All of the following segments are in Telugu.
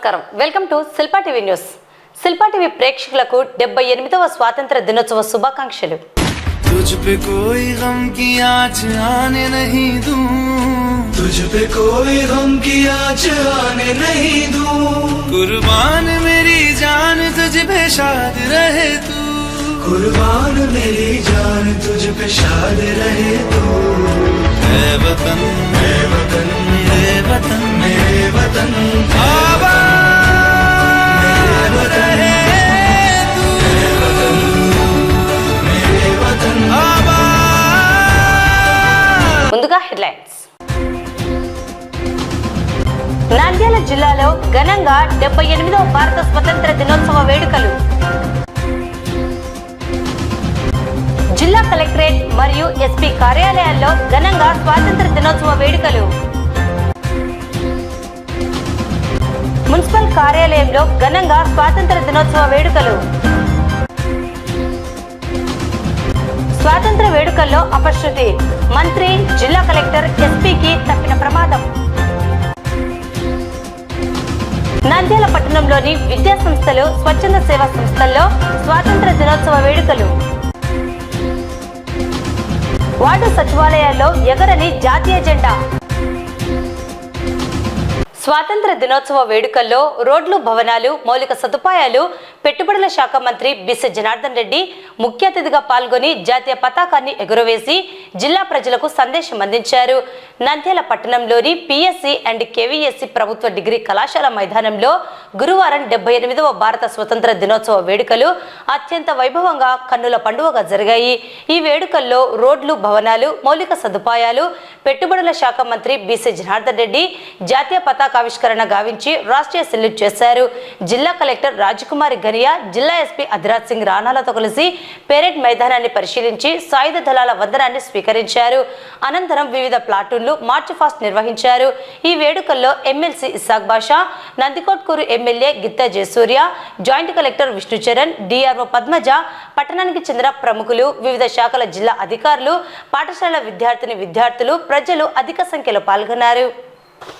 నమస్కారం welcome to Shilpa TV news Shilpa TV ప్రేక్షకులకు 78వ స్వాతంత్ర దినోత్సవ శుభాకాంక్షలు तुझ पे कोई गम की आँच आने नहीं दूं तुझ पे कोई गम की आँच आने नहीं दूं कुर्बान मेरी जान तुझ पे शाद रहे तू कुर्बान मेरी जान तुझ पे शाद रहे तू ऐ वतन मेरे वतन मेरे वतन मेरे वतन आबाद रहे ముందుగా హెడ్లైన్స్. నంద్యాల జిల్లాలో ఘనంగా 78వ భారత స్వతంత్ర దినోత్సవ వేడుకలు. జిల్లా కలెక్టరేట్ మరియు ఎస్పీ కార్యాలయాల్లో ఘనంగా స్వాతంత్ర దినోత్సవ వేడుకలు. మున్సిపల్ కార్యాలయంలో ఘనంగా స్వాతంత్ర దినోత్సవ వేడుకలు. స్వాతంత్ర వేడుకల్లో అపశృతి, మంత్రి జిల్లా కలెక్టర్ ఎస్పీకి తప్పిన ప్రమాదం. నంద్యాల పట్టణంలోని విద్యా సంస్థలు స్వచ్ఛంద సేవా సంస్థల్లో స్వాతంత్ర దినోత్సవ వేడుకలు. వార్డు సచివాలయాల్లో ఎగరని జాతీయ జెండా. స్వాతంత్ర దినోత్సవ వేడుకల్లో రోడ్లు, భవనాలు, మౌలిక సదుపాయాలు, పెట్టుబడుల శాఖ మంత్రి బిసి జనార్దన్ రెడ్డి ముఖ్య అతిథిగా పాల్గొని జాతీయ పతాకాన్ని ఎగురవేసి జిల్లా ప్రజలకు సందేశం అందించారు. నంద్యాల పట్టణంలోని పిఎస్సి అండ్ కేవీఎస్సి ప్రభుత్వ డిగ్రీ కళాశాల మైదానంలో గురువారం 78వ భారత స్వతంత్ర దినోత్సవ వేడుకలు అత్యంత వైభవంగా కన్నుల పండుగగా జరిగాయి. ఈ వేడుకల్లో రోడ్లు, భవనాలు, మౌలిక సదుపాయాలు, పెట్టుబడుల శాఖ మంత్రి బిసి జనార్దన్ రెడ్డి జాతీయ పతాకావిష్కరణ గావించి రాష్ట్రీయ సెల్యూట్ చేశారు. జిల్లా కలెక్టర్ రాజకుమారి గనియా, జిల్లా ఎస్పీ అధిరాజ్ సింగ్ రాణాలతో కలిసి పెరేడ్ మైదానాన్ని పరిశీలించి సాయుధ దళాల వందనాన్ని స్వీకరించారు. అనంతరం వివిధ ప్లాటూన్లు మార్చ్ ఫాస్ట్ నిర్వహించారు. ఈ వేడుకల్లో MLC Issac Basha, Nandikotkur MLA Gitta Jayasurya, joint collector Vishnu Charan, DRO Padmaja, పట్టణానికి చెందిన ప్రముఖులు, వివిధ శాఖల జిల్లా అధికారులు, పాఠశాల విద్యార్థులు, ప్రజలు అధిక సంఖ్యలో పాల్గొన్నారు.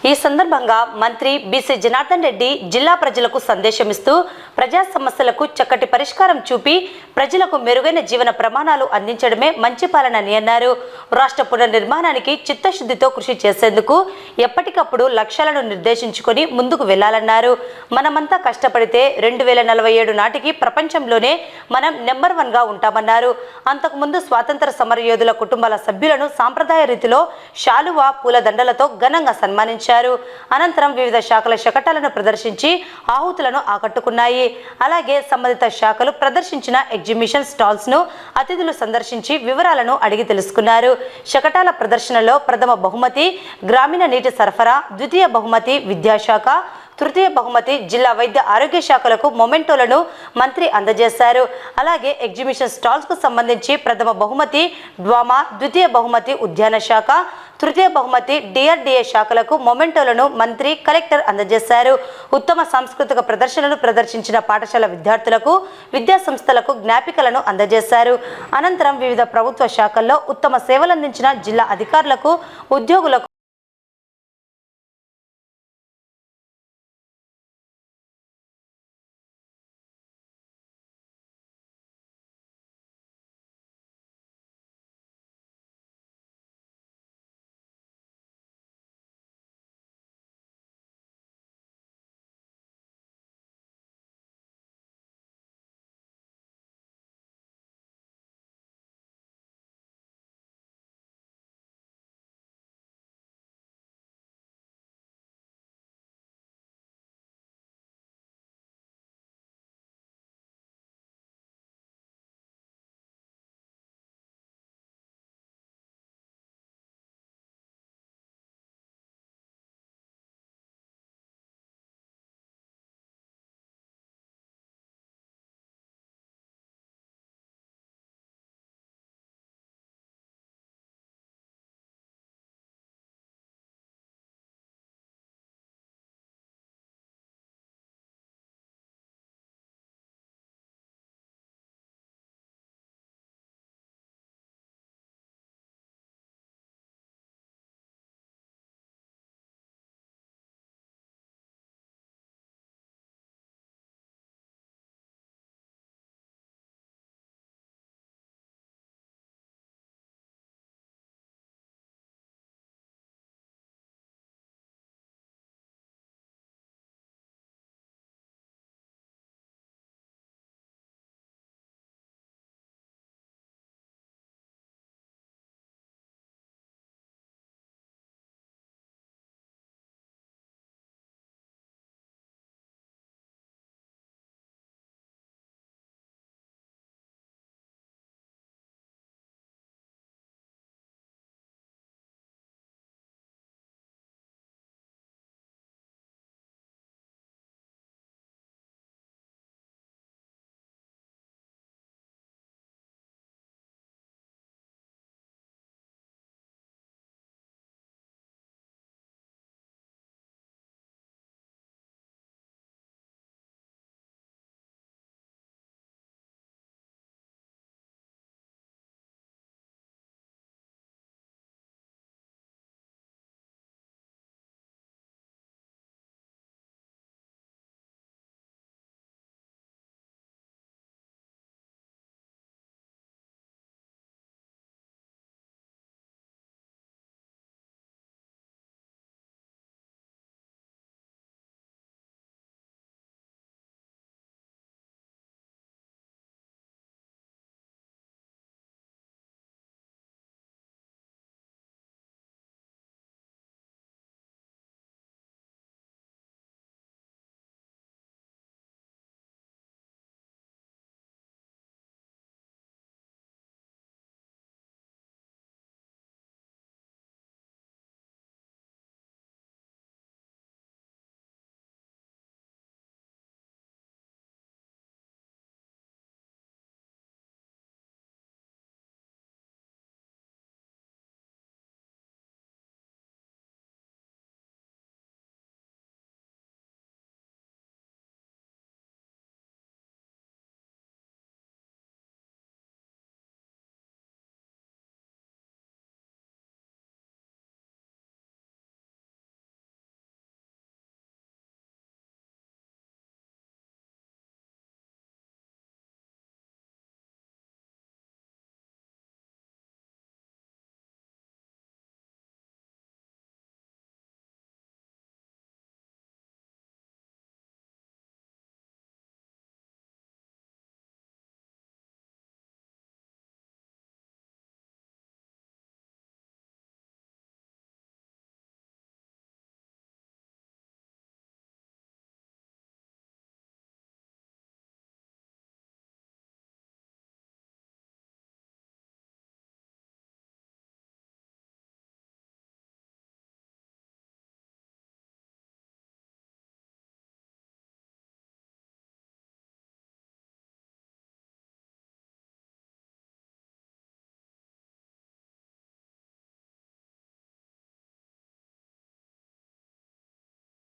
ఈ సందర్భంగా మంత్రి బిసి జనార్దన్ రెడ్డి జిల్లా ప్రజలకు సందేశమిస్తూ ప్రజా సమస్యలకు చక్కటి పరిష్కారం చూపి ప్రజలకు మెరుగైన జీవన ప్రమాణాలు అందించడమే మంచి పాలనని అన్నారు. రాష్ట్ర పునర్నిర్మాణానికి చిత్తశుద్ధితో కృషి చేసేందుకు ఎప్పటికప్పుడు లక్ష్యాలను నిర్దేశించుకొని ముందుకు వెళ్లాలన్నారు. మనమంతా కష్టపడితే 2047 నాటికి ప్రపంచంలోనే మనం నెంబర్ 1గా ఉంటామన్నారు. అంతకుముందు స్వాతంత్ర సమరయోధుల కుటుంబాల సభ్యులను సాంప్రదాయ రీతిలో శాలువా, పూలదండలతో ఘనంగా సన్మానించారు. అనంతరం వివిధ శాఖల శకటాలను ప్రదర్శించి ఆహుతులను ఆకట్టుకున్నాయి. అలాగే సంబంధిత శాఖలు ప్రదర్శించిన ఎగ్జిబిషన్ స్టాల్స్ ను అతిథులు సందర్శించి వివరాలను అడిగి తెలుసుకున్నారు. శకటాల ప్రదర్శనలో ప్రథమ బహుమతి గ్రామీణ నీటి సరఫరా, ద్వితీయ బహుమతి విద్యాశాఖ, తృతీయ బహుమతి జిల్లా వైద్య ఆరోగ్య శాఖలకు మొమెంటోలను మంత్రి అందజేశారు. అలాగే ఎగ్జిబిషన్ స్టాల్స్ కు సంబంధించి ప్రథమ బహుమతి డ్వామా, ద్వితీయ బహుమతి ఉద్యాన శాఖ, తృతీయ బహుమతి డిఆర్డిఏ శాఖలకు మొమెంటోలను మంత్రి, కలెక్టర్ అందజేశారు. ఉత్తమ సాంస్కృతిక ప్రదర్శనలు ప్రదర్శించిన పాఠశాల విద్యార్థులకు, విద్యా సంస్థలకు జ్ఞాపికలను అందజేశారు. అనంతరం వివిధ ప్రభుత్వ శాఖల్లో ఉత్తమ సేవలందించిన జిల్లా అధికారులకు, ఉద్యోగులకు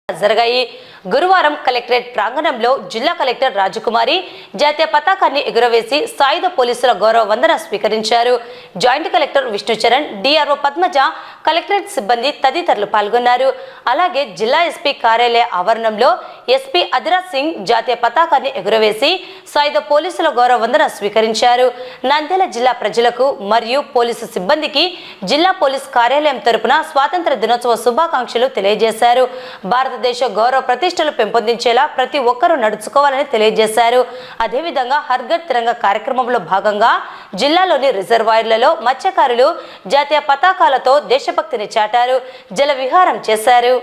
జరిగాయి. గురువారం కలెక్టరేట్ ప్రాంగణంలో జిల్లా కలెక్టర్ రాజకుమారి జాతీయ పతాకాన్ని ఎగురవేసి సాయుధ పోలీసుల గౌరవ వందన స్వీకరించారు. Joint collector Vishnu Charan, DRO Padmaja, collectorate సిబ్బంది తదితరులు పాల్గొన్నారు. అలాగే జిల్లా ఎస్పీ కార్యాలయ ఆవరణంలో ఎస్పీ అధిరాజ్ సింగ్ జాతీయ పతాకాన్ని ఎగురవేసి సాయుధ పోలీసుల గౌరవ వందన స్వీకరించారు. నంద్యాల జిల్లా ప్రజలకు మరియు పోలీసు సిబ్బందికి జిల్లా పోలీస్ కార్యాలయం తరపున స్వాతంత్ర దినోత్సవ శుభాకాంక్షలు తెలియజేశారు. భారతదేశ గౌరవ ప్రతిష్టలు పెంపొందించేలా ప్రతి ఒక్కరూ నడుచుకోవాలని తెలియజేశారు. అదేవిధంగా హర్ఘర్ తిరంగా కార్యక్రమంలో భాగంగా జిల్లాలోని రిజర్వాయర్లలో మత్స్యకారులు జాతీయ పతాకాలతో దేశభక్తిని చాటారు, జల విహారం చేశారు.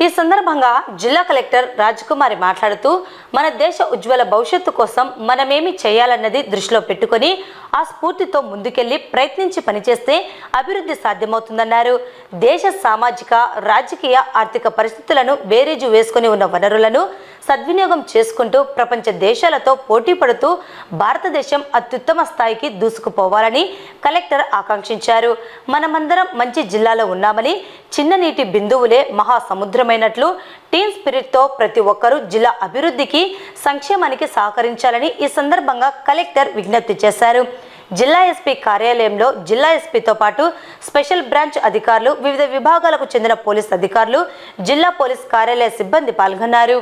ఈ సందర్భంగా జిల్లా కలెక్టర్ రాజకుమారి మాట్లాడుతూ, మన దేశ ఉజ్వల భవిష్యత్తు కోసం మనమేమి చేయాలన్నది దృష్టిలో పెట్టుకొని ఆ స్ఫూర్తితో ముందుకెళ్లి ప్రయత్నించి పనిచేస్తే అభివృద్ధి సాధ్యమవుతుందన్నారు. దేశ సామాజిక, రాజకీయ, ఆర్థిక పరిస్థితులను బేరీజు వేసుకుని ఉన్న వనరులను సద్వినియోగం చేసుకుంటూ ప్రపంచ దేశాలతో పోటీ పడుతూ భారతదేశం అత్యుత్తమ స్థాయికి దూసుకుపోవాలని కలెక్టర్ ఆకాంక్షించారు. మనమందరం మంచి జిల్లాలో ఉన్నామని, చిన్న నీటి బిందువులే మహాసముద్రమైనట్లు టీమ్ స్పిరిట్తో ప్రతి ఒక్కరూ జిల్లా అభివృద్ధికి, సంక్షేమానికి సహకరించాలని ఈ సందర్భంగా కలెక్టర్ విజ్ఞప్తి చేశారు. జిల్లా ఎస్పీ కార్యాలయంలో జిల్లా ఎస్పీతో పాటు స్పెషల్ బ్రాంచ్ అధికారులు, వివిధ విభాగాలకు చెందిన పోలీస్ అధికారులు, జిల్లా పోలీస్ కార్యాలయ సిబ్బంది పాల్గొన్నారు.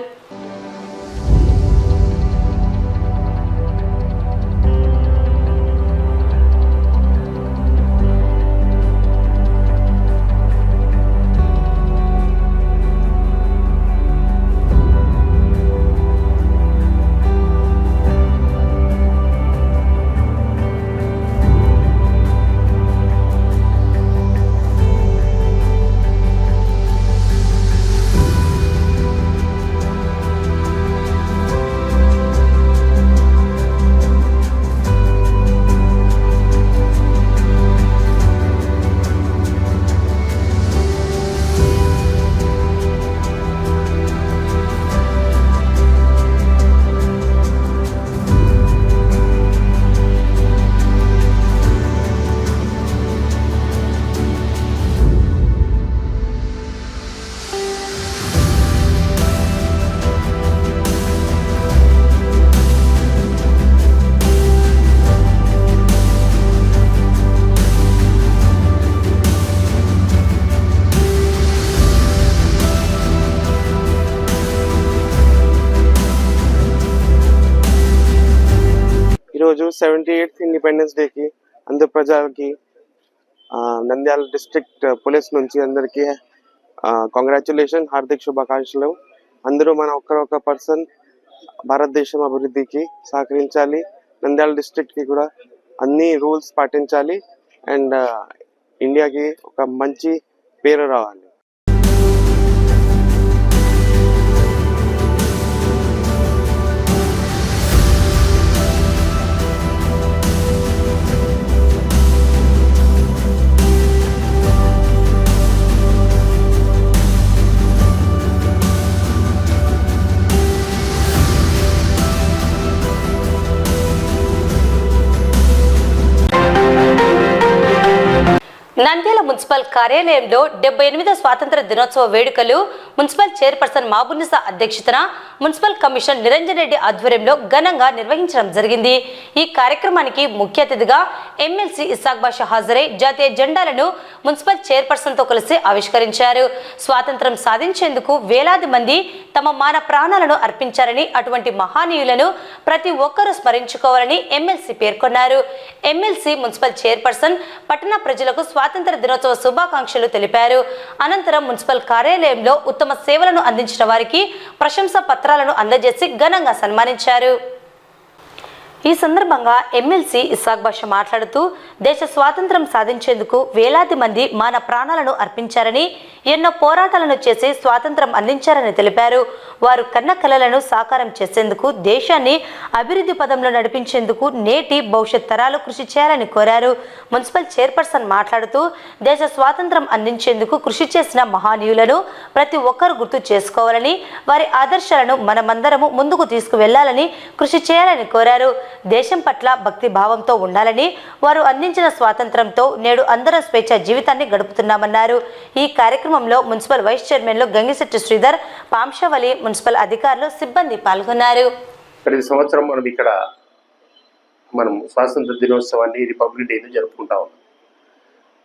ఈరోజు 78th ఇండిపెండెన్స్ డేకి అందరు ప్రజలకి నంద్యాల డిస్ట్రిక్ట్ పోలీస్ నుంచి అందరికీ కంగ్రాచులేషన్, హార్దిక శుభాకాంక్షలు. అందరూ మన ఒక్క పర్సన్ భారతదేశం అభివృద్ధికి సహకరించాలి. నంద్యాల డిస్ట్రిక్ట్కి కూడా అన్ని రూల్స్ పాటించాలి అండ్ ఇండియాకి ఒక మంచి పేరు రావాలి. నంద్యాల మున్సిపల్ కార్యాలయంలో 78వ స్వాతంత్ర దినోత్సవ వేడుకలు మున్సిపల్ చైర్పర్సన్ మాబునిసా అధ్యక్షతన మున్సిపల్ కమిషనర్ నిరంజన్ రెడ్డి ఆధ్వర్యంలో ఘనంగా నిర్వహించడం జరిగింది. ఈ కార్యక్రమానికి ముఖ్య అతిథిగా ఎమ్మెల్సీ ఇస్సాక్ బాషా హాజరై జాతీయ జెండాలను మున్సిపల్ చైర్పర్సన్తో కలిసి ఆవిష్కరించారు. స్వాతంత్రం సాధించేందుకు వేలాది మంది తమ మాన ప్రాణాలను అర్పించారని, అటువంటి మహానీయులను ప్రతి ఒక్కరూ స్మరించుకోవాలని ఎమ్మెల్సీ పేర్కొన్నారు. ఎమ్మెల్సీ మున్సిపల్ చైర్పర్సన్ పట్టణ ప్రజలకు స్వాతంత్ర దినోత్సవ శుభాకాంక్షలు తెలిపారు. అనంతరం మున్సిపల్ కార్యాలయంలో ఉత్తమ సేవలను అందించిన వారికి ప్రశంసా పత్రాలను అందజేసి ఘనంగా సన్మానించారు. ఈ సందర్భంగా ఎమ్మెల్సీ ఇస్సాక్ బాషా మాట్లాడుతూ, దేశ స్వాతంత్రం సాధించేందుకు వేలాది మంది మాన ప్రాణాలను అర్పించారని, ఎన్నో పోరాటాలను చేసి స్వాతంత్రం అందించారని తెలిపారు. వారు కన్న కలలను సాకారం చేసేందుకు, దేశాన్ని అభివృద్ధి పదంలో నడిపించేందుకు నేటి భవిష్యత్ తరాలు కృషి చేయాలని కోరారు. మున్సిపల్ చైర్పర్సన్ మాట్లాడుతూ, దేశ స్వాతంత్రం అందించేందుకు కృషి చేసిన మహానీయులను ప్రతి ఒక్కరూ గుర్తు చేసుకోవాలని, వారి ఆదర్శాలను మనమందరము ముందుకు తీసుకువెళ్లాలని, కృషి చేయాలని కోరారు. దేశం పట్ల భక్తి భావంతో ఉండాలని, వారు అందించిన స్వాతంత్రంతో నేడు అందరం స్వేచ్ఛ జీవితాన్ని గడుపుతున్నామన్నారు. ఈ కార్యక్రమం కార్యక్రమంలో మున్సిపల్ వైస్ చైర్మన్లు గంగిశెట్టి శ్రీధర్, పాంశవలి, మున్సిపల్ అధికారులు, సిబ్బంది పాల్గొన్నారు. ప్రతి సంవత్సరం మనం స్వాతంత్ర దినోత్సవాన్ని, రిపబ్లిక్ డేని జరుపుకుంటా ఉన్నాం.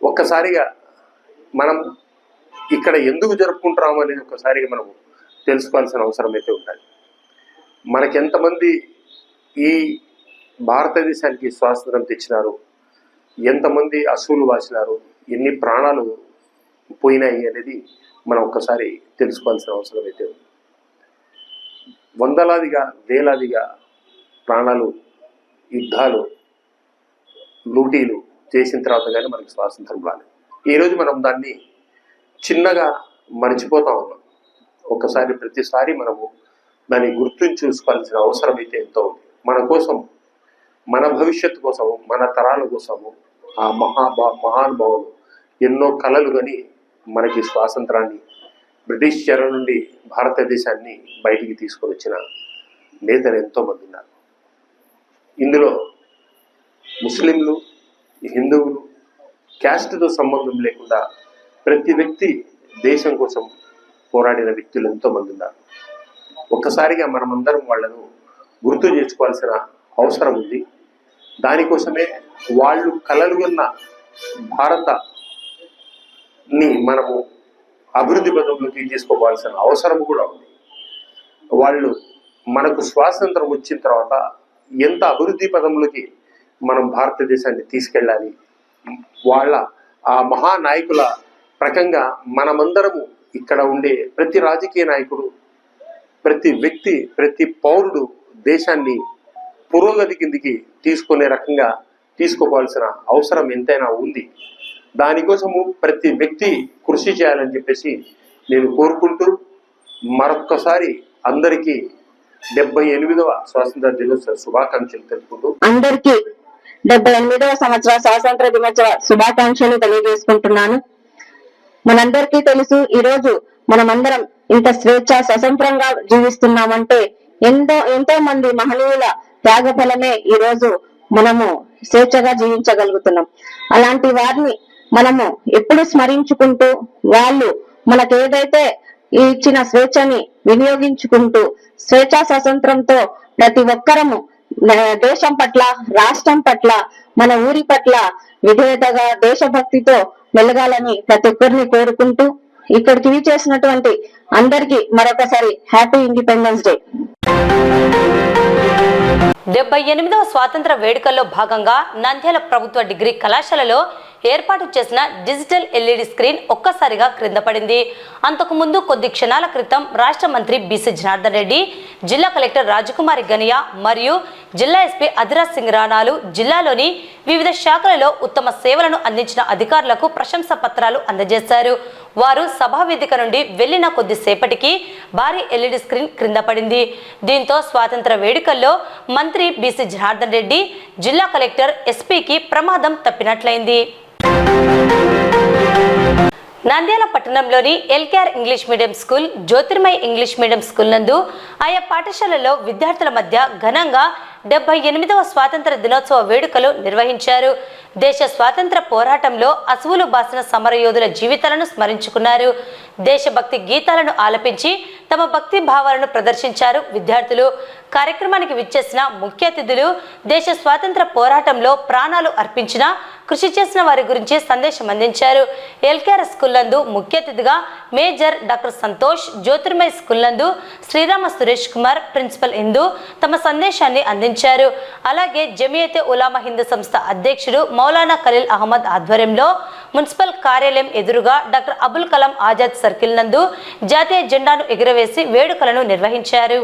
ఒక్కసారిగా మనం ఇక్కడ ఎందుకు జరుపుకుంటున్నాం అనేది ఒక్కసారిగా మనం తెలుసుకోవాల్సిన అవసరం అయితే ఉంటుంది. మనకెంతమంది ఈ భారతదేశానికి స్వాతంత్రం తెచ్చినారు, ఎంతమంది అసూలు వాసినారు, ఎన్ని ప్రాణాలు పోయినాయి అనేది మనం ఒక్కసారి తెలుసుకోవాల్సిన అవసరం అయితే ఉంది. వందలాదిగా వేలాదిగా ప్రాణాలు, యుద్ధాలు, లూటీలు చేసిన తర్వాత కానీ మనకి స్వాతంత్రం రాలేదు. ఈరోజు మనం దాన్ని చిన్నగా మర్చిపోతా ఉన్నాం. ప్రతిసారి మనము దాన్ని గుర్తుని చూసుకోవాల్సిన అవసరం అయితే ఎంతో ఉంది. మన కోసం, మన భవిష్యత్తు కోసము, మన తరాల కోసము ఆ మహానుభావులు ఎన్నో కలలు కానీ మనకి స్వాతంత్రాన్ని, బ్రిటిష్ చెర నుండి భారతదేశాన్ని బయటికి తీసుకొని వచ్చిన నేతలు ఎంతోమంది ఉన్నారు. ఇందులో ముస్లింలు, హిందువులు, క్యాస్ట్తో సంబంధం లేకుండా ప్రతి వ్యక్తి దేశం కోసం పోరాడిన వ్యక్తులు ఎంతోమంది ఉన్నారు. ఒక్కసారిగా మనమందరం వాళ్ళను గుర్తు చేసుకోవాల్సిన అవసరం ఉంది. దానికోసమే వాళ్ళు కలలుగన్న భారతని మనము అభివృద్ధి పదంలోకి తీసుకోవాల్సిన అవసరం కూడా ఉంది. వాళ్ళు మనకు స్వాతంత్రం వచ్చిన తర్వాత ఎంత అభివృద్ధి పదంలోకి మనం భారతదేశాన్ని తీసుకెళ్ళాలి, వాళ్ళ ఆ మహానాయకుల ప్రకంగా మనమందరము ఇక్కడ ఉండే ప్రతి రాజకీయ నాయకుడు, ప్రతి వ్యక్తి, ప్రతి పౌరుడు దేశాన్ని పురోగతి కిందికి తీసుకునే రకంగా తీసుకోవాల్సిన అవసరం ఎంతైనా ఉంది. దానికోసము ప్రతి వ్యక్తి కృషి చేయాలని చెప్పేసి నేను కోరుకుంటూ మరొక్కసారి అందరికీ 78వ స్వాతంత్ర దినోత్సవ శుభాకాంక్షలు తెలుపుకుంటూ అందరికీ 78వ సంవత్సర స్వాతంత్ర దినోత్సవ శుభాకాంక్షలు తెలియజేసుకుంటున్నాను. మనందరికీ తెలుసు, ఈ రోజు మనమందరం ఇంత స్వేచ్ఛ స్వతంత్రంగా జీవిస్తున్నామంటే ఎంతో మంది మహనీయుల త్యాగ ఫలమే ఈ రోజు మనము స్వేచ్ఛగా జీవించగలుగుతున్నాం. అలాంటి వారిని మనము ఎప్పుడు స్మరించుకుంటూ, వాళ్ళు మనకు ఏదైతే ఇచ్చిన స్వేచ్ఛని వినియోగించుకుంటూ, స్వేచ్ఛ స్వాతంత్రంతో ప్రతి ఒక్కరము దేశం పట్ల, రాష్ట్రం పట్ల, మన ఊరి పట్ల విధేయతగా, దేశభక్తితో మెలగాలని ప్రతి ఒక్కరిని కోరుకుంటూ, ఇక్కడికి విచ్చేసినటువంటి అందరికీ మరొకసారి హ్యాపీ ఇండిపెండెన్స్ డే. 78వ స్వాతంత్ర వేడుకల్లో భాగంగా నంద్యాల ప్రభుత్వ డిగ్రీ కళాశాలలో ఏర్పాటు చేసిన డిజిటల్ ఎల్ఈడి స్క్రీన్ ఒక్కసారిగా క్రింద పడింది. అంతకుముందు కొద్ది క్షణాల క్రితం రాష్ట్ర మంత్రి బిసి జనార్దన్ రెడ్డి, జిల్లా కలెక్టర్ రాజకుమారి గనియా మరియు జిల్లా ఎస్పీ అధిరాజ్ సింగ్ రాణాలు జిల్లాలోని వివిధ శాఖలలో ఉత్తమ సేవలను అందించిన అధికారులకు ప్రశంసా పత్రాలు అందజేశారు. వారు సభావేదిక నుండి వెళ్లిన కొద్దిసేపటికి భారీ ఎల్ఈడి స్క్రీన్ క్రింద పడింది. దీంతో స్వాతంత్ర వేడుకల్లో మంత్రి బిసి జనార్దన్ రెడ్డి, జిల్లా కలెక్టర్, ఎస్పీకి ప్రమాదం తప్పినట్లయింది. నంద్యాల పట్టణంలోని LKR English medium school, Jyotirmay English medium school నందు ఆయా పాఠశాలల్లో విద్యార్థుల మధ్య ఘనంగా 78వ స్వాతంత్ర దినోత్సవ వేడుకలు నిర్వహించారు. దేశ స్వాతంత్ర పోరాటంలో అసువులు బాసిన సమరయోధుల జీవితాలను స్మరించుకున్నారు. దేశభక్తి గీతాలను ఆలపించి తమ భక్తి భావాలను ప్రదర్శించారు విద్యార్థులు. కార్యక్రమానికి విచ్చేసిన ముఖ్య అతిథులు దేశ స్వాతంత్ర పోరాటంలో ప్రాణాలు అర్పించిన, కృషి చేసిన వారి గురించి సందేశం అందించారు. ఎల్కేఆర్ స్కూల్ నందు ముఖ్య అతిథిగా major doctor Santosh, Jyotirmay school నందు శ్రీరామ సురేష్ కుమార్, ప్రిన్సిపల్ హిందూ తమ సందేశాన్ని అందించారు. అలాగే జమియతే ఉలామా హిందూ సంస్థ అధ్యక్షుడు మౌలానా ఖలీల్ అహ్మద్ ఆధ్వర్యంలో మున్సిపల్ కార్యాలయం ఎదురుగా డాక్టర్ అబుల్ కలాం ఆజాద్ సర్కిల్ నందు జాతీయ జెండాను ఎగురవేసి వేడుకలను నిర్వహించారు.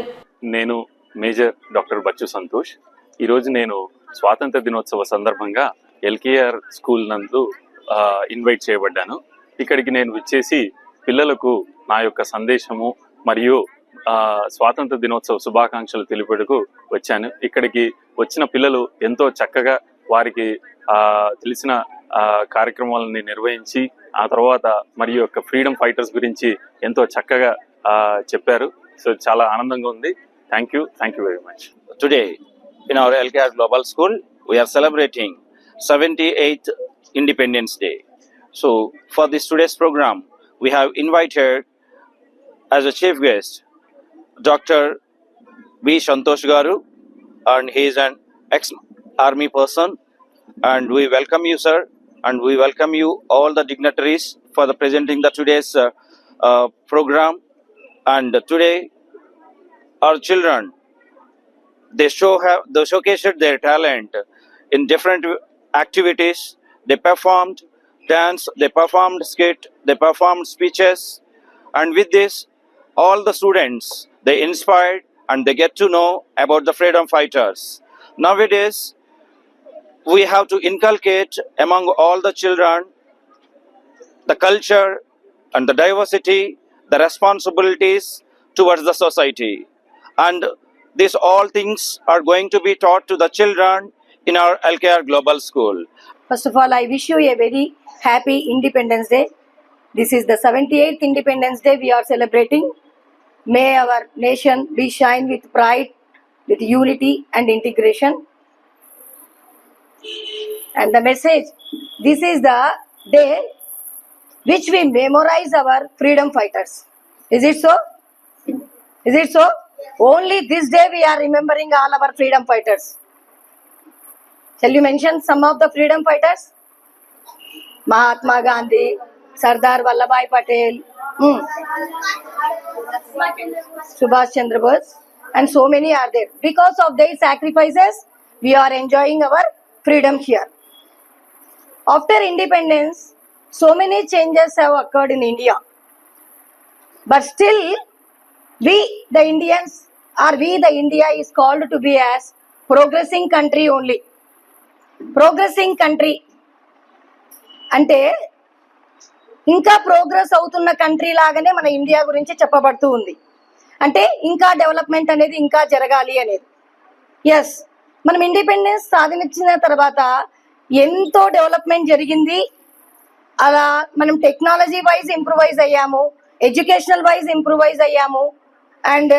నేను మేజర్ డాక్టర్ బచ్చు సంతోష్. ఈరోజు నేను స్వాతంత్ర దినోత్సవ సందర్భంగా ఎల్కేఆర్ స్కూల్ నందు ఇన్వైట్ చేయబడ్డాను. ఇక్కడికి నేను వచ్చేసి పిల్లలకు నా యొక్క సందేశము మరియు స్వాతంత్ర దినోత్సవ శుభాకాంక్షలు తెలిపేందుకు వచ్చాను. ఇక్కడికి వచ్చిన పిల్లలు ఎంతో చక్కగా వారికి తెలిసిన కార్యక్రమాలని నిర్వహించి, ఆ తర్వాత మరియు యొక్క ఫ్రీడమ్ ఫైటర్స్ గురించి ఎంతో చక్కగా చెప్పారు. సో చాలా ఆనందంగా ఉంది. Thank you very much. Today, in our LKR Global School, we are celebrating 78th Independence Day. So, for this today's program, we have invited as a chief guest Dr. B. Santosh Garu, and he is an ex-army person. And we welcome you, sir, and we welcome you all the dignitaries for the presenting the today's program. And today, our children, they showcased their talent in different activities. They performed dance, they performed skit, they performed speeches, and with this, all the students, they inspired and they get to know about the freedom fighters. Nowadays, we have to inculcate among all the children the culture and the diversity, the responsibilities towards the society. And these all things are going to be taught to the children in our LKR Global School. First of all, I wish you a very happy Independence Day. This is the 78th Independence Day we are celebrating. May our nation be shine with pride, with unity and integration. And the message, this is the day which we memorize our freedom fighters. Is it so? Is it so? Only this day we are remembering all our freedom fighters. Shall you mention some of the freedom fighters? Mahatma Gandhi, Sardar Vallabhbhai Patel, Subhash Chandra Bose, and so many are there. Because of their sacrifices, we are enjoying our freedom here. After independence, so many changes have occurred in India. But still, we the India is called to be as progressing country only. Progressing country అంటే ఇంకా ప్రోగ్రెస్ అవుతున్న కంట్రీ లాగానే మన ఇండియా గురించి చెప్పబడుతూ ఉంది. అంటే ఇంకా డెవలప్మెంట్ అనేది ఇంకా జరగాలి అనేది. ఎస్, మనం ఇండిపెండెన్స్ సాధించిన తర్వాత ఎంతో డెవలప్మెంట్ జరిగింది. అలా మనం టెక్నాలజీ వైజ్ ఇంప్రూవైజ్ అయ్యాము, ఎడ్యుకేషనల్ వైజ్ ఇంప్రూవైజ్ అయ్యాము, and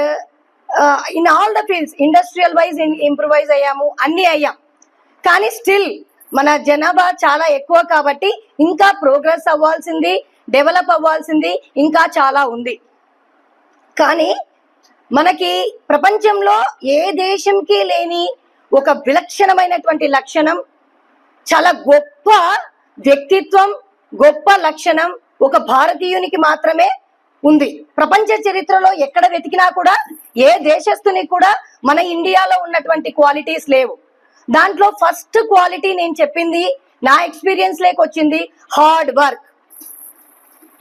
in all the fields industrial wise improvise అయ్యాము, అన్నీ అయ్యాం. కానీ స్టిల్ మన జనాభా చాలా ఎక్కువ కాబట్టి ఇంకా ప్రోగ్రెస్ అవ్వాల్సింది, డెవలప్ అవ్వాల్సింది ఇంకా చాలా ఉంది. కానీ మనకి ప్రపంచంలో ఏ దేశంకి లేని ఒక విలక్షణమైనటువంటి లక్షణం, చాలా గొప్ప వ్యక్తిత్వం, గొప్ప లక్షణం ఒక భారతీయునికి మాత్రమే ఉంది. ప్రపంచ చరిత్రలో ఎక్కడ వెతికినా కూడా ఏ దేశస్తుని కూడా మన ఇండియాలో ఉన్నటువంటి క్వాలిటీస్ లేవు. దాంట్లో ఫస్ట్ క్వాలిటీ నేను చెప్పింది నా ఎక్స్పీరియన్స్ లేకొచ్చింది, హార్డ్ వర్క్.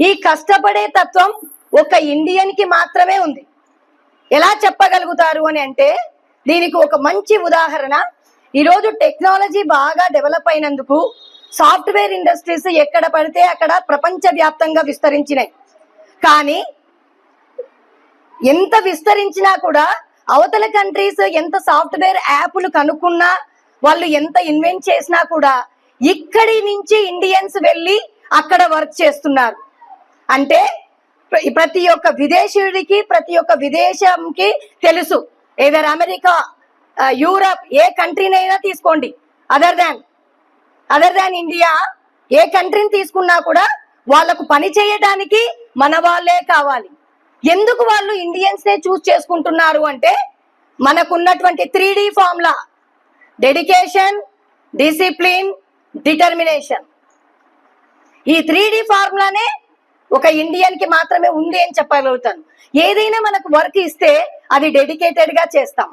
ఈ కష్టపడే తత్వం ఒక ఇండియన్ కి మాత్రమే ఉంది. ఎలా చెప్పగలుగుతారు అని అంటే దీనికి ఒక మంచి ఉదాహరణ, ఈరోజు టెక్నాలజీ బాగా డెవలప్ అయినందుకు సాఫ్ట్వేర్ ఇండస్ట్రీస్ ఎక్కడ పడితే అక్కడ ప్రపంచవ్యాప్తంగా విస్తరించినాయి. కానీ ఎంత విస్తరించినా కూడా అవతల కంట్రీస్ ఎంత సాఫ్ట్వేర్ యాప్లు కనుక్కున్నా, వాళ్ళు ఎంత ఇన్వెంట్ చేసినా కూడా ఇక్కడి నుంచి ఇండియన్స్ వెళ్ళి అక్కడ వర్క్ చేస్తున్నారు. అంటే ప్రతి ఒక్క విదేశీయుడికి, ప్రతి ఒక్క విదేశంకి తెలుసు, ఏదర్ అమెరికా, యూరప్, ఏ కంట్రీనైనా తీసుకోండి, అదర్ దాన్ ఇండియా, ఏ కంట్రీని తీసుకున్నా కూడా వాళ్ళకు పని చేయడానికి మన వాళ్ళే కావాలి. ఎందుకు వాళ్ళు ఇండియన్స్ నే చూస్ చేసుకుంటున్నారు అంటే మనకున్నటువంటి 3D formula, dedication, discipline, determination. ఈ 3D ఫార్ములానే ఒక ఇండియన్ కి మాత్రమే ఉంది అని చెప్పగలుగుతాను. ఏదైనా మనకు వర్క్ ఇస్తే అది డెడికేటెడ్ గా చేస్తాం.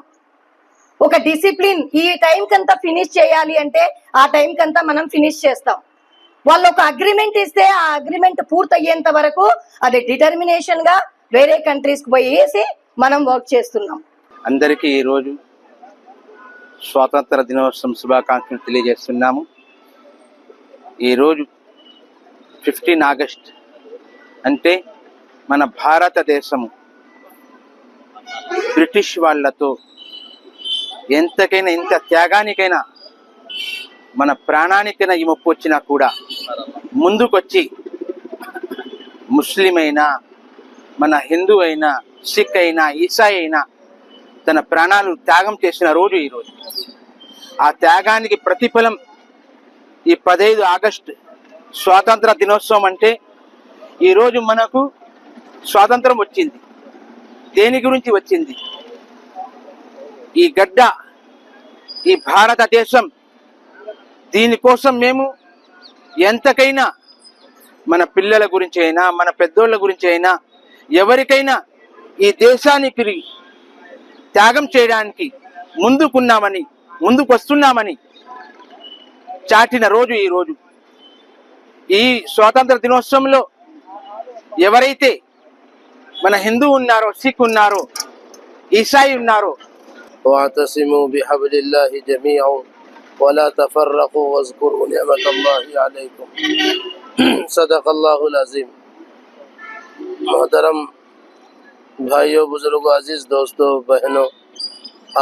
ఒక డిసిప్లిన్, ఈ టైం కంతా ఫినిష్ చేయాలి అంటే ఆ టైం కంతా మనం ఫినిష్ చేస్తాం. వాళ్ళు ఒక అగ్రిమెంట్ ఇస్తే ఆ అగ్రిమెంట్ పూర్తయ్యేంత వరకు అది డిటర్మినేషన్ గా వేరే కంట్రీస్ కి పోయేసి మనం వర్క్ చేస్తున్నాం. అందరికీ ఈరోజు స్వాతంత్ర దినోత్సవం శుభాకాంక్షలు తెలియజేస్తున్నాము. ఈరోజు 15 ఆగస్ట్ అంటే మన భారతదేశము బ్రిటిష్ వాళ్ళతో ఎంతకైనా, ఎంత త్యాగానికైనా, మన ప్రాణానికైనా ఈ ముప్పు వచ్చినా కూడా ముందుకొచ్చి ముస్లిం అయినా, మన హిందూ అయినా, సిక్ అయినా, ఈసాయి అయినా తన ప్రాణాలు త్యాగం చేసిన రోజు ఈరోజు. ఆ త్యాగానికి ప్రతిఫలం ఈ 15 ఆగస్టు స్వాతంత్ర దినోత్సవం అంటే ఈరోజు మనకు స్వాతంత్రం వచ్చింది. దేని గురించి వచ్చింది? ఈ గడ్డ, ఈ భారతదేశం, దీనికోసం మేము ఎంతకైనా మన పిల్లల గురించి అయినా, మన పెద్దోళ్ళ గురించి అయినా, ఎవరికైనా ఈ దేశానికి త్యాగం చేయడానికి ముందుకు వస్తున్నామని చాటిన రోజు ఈరోజు. ఈ స్వాతంత్ర దినోత్సవంలో ఎవరైతే మన హిందూ ఉన్నారో, సిక్ ఉన్నారో, ఈసాయి ఉన్నారో, واعتصموا بحبل الله جميعا ولا تفرقوا واذكروا نعمة الله عليكم صدق الله العظيم. मोहतरम भाइयों, बुजुर्गों, अजीज दोस्तों, बहनों,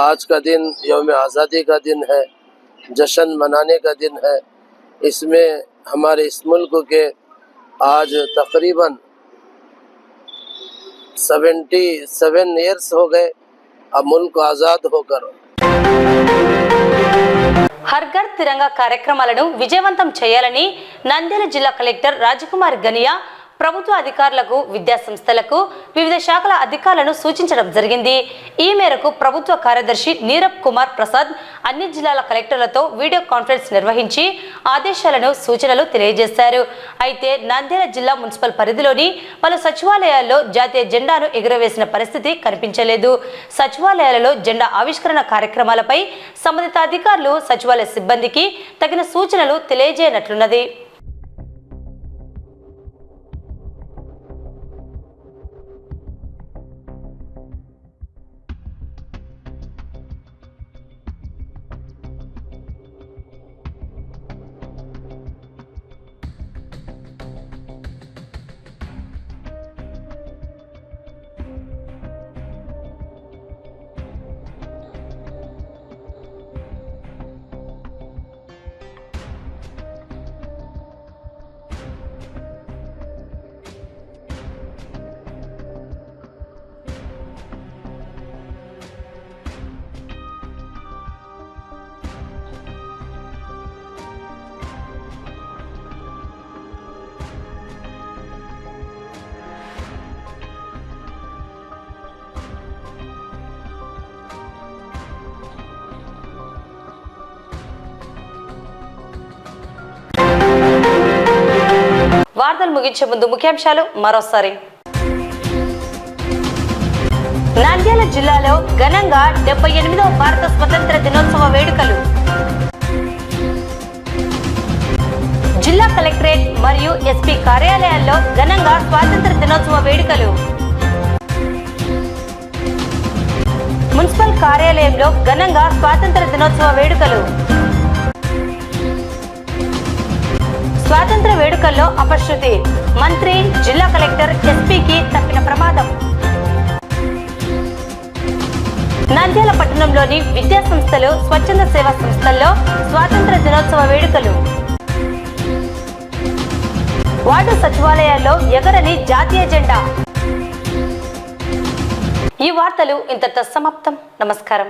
आज का दिन यौम आज़ादी का दिन है, जश्न मनाने का दिन है. इसमें हमारे इस मुल्क के आज तकरीबन 77 ईयर्स हो गए अब मुल्क आज़ाद होकर. హర్ ఘర్ తిరంగా కార్యక్రమాలను విజయవంతం చేయాలని నంద్యాల జిల్లా కలెక్టర్ రాజకుమార్ గనియా ప్రభుత్వ అధికారులకు, విద్యా సంస్థలకు, వివిధ శాఖల అధికారులను సూచించడం జరిగింది. ఈ మేరకు ప్రభుత్వ కార్యదర్శి నీరబ్ కుమార్ ప్రసాద్ అన్ని జిల్లాల కలెక్టర్లతో వీడియో కాన్ఫరెన్స్ నిర్వహించి ఆదేశాలను, సూచనలు తెలియజేశారు. అయితే నంద్యాల జిల్లా మున్సిపల్ పరిధిలోని పలు సచివాలయాల్లో జాతీయ జెండాను ఎగురవేసిన పరిస్థితి కనిపించలేదు. సచివాలయాలలో జెండా ఆవిష్కరణ కార్యక్రమాలపై సంబంధిత అధికారులు సచివాలయ సిబ్బందికి తగిన సూచనలు తెలియజేయనట్లున్నది. వార్తలు ముగించే ముందు ముఖ్యాంశాలు మరోసారి. నంద్యాల జిల్లాలో ఘనంగా 78వ భారత స్వతంత్ర దినోత్సవ వేడుకలు. జిల్లా కలెక్టరేట్ మరియు ఎస్పీ కార్యాలయాల్లో ఘనంగా స్వాతంత్ర దినోత్సవ వేడుకలు. మున్సిపల్ కార్యాలయంలో ఘనంగా స్వాతంత్ర దినోత్సవ వేడుకలు. స్వాతంత్ర వేడుకల్లో అపశృతి, మంత్రి, జిల్లా కలెక్టర్, ఎస్పీకి తప్పిన ప్రమాదం. నంద్యాల పట్టణంలోని విద్యా సంస్థలు, స్వచ్ఛంద సేవా సంస్థల్లో స్వాతంత్ర దినోత్సవ వేడుకలు. వార్డు సచివాలయాల్లో ఎగరని జాతీయ జెండా. ఈ వార్తలు ఇంతటితో సమాప్తం. నమస్కారం.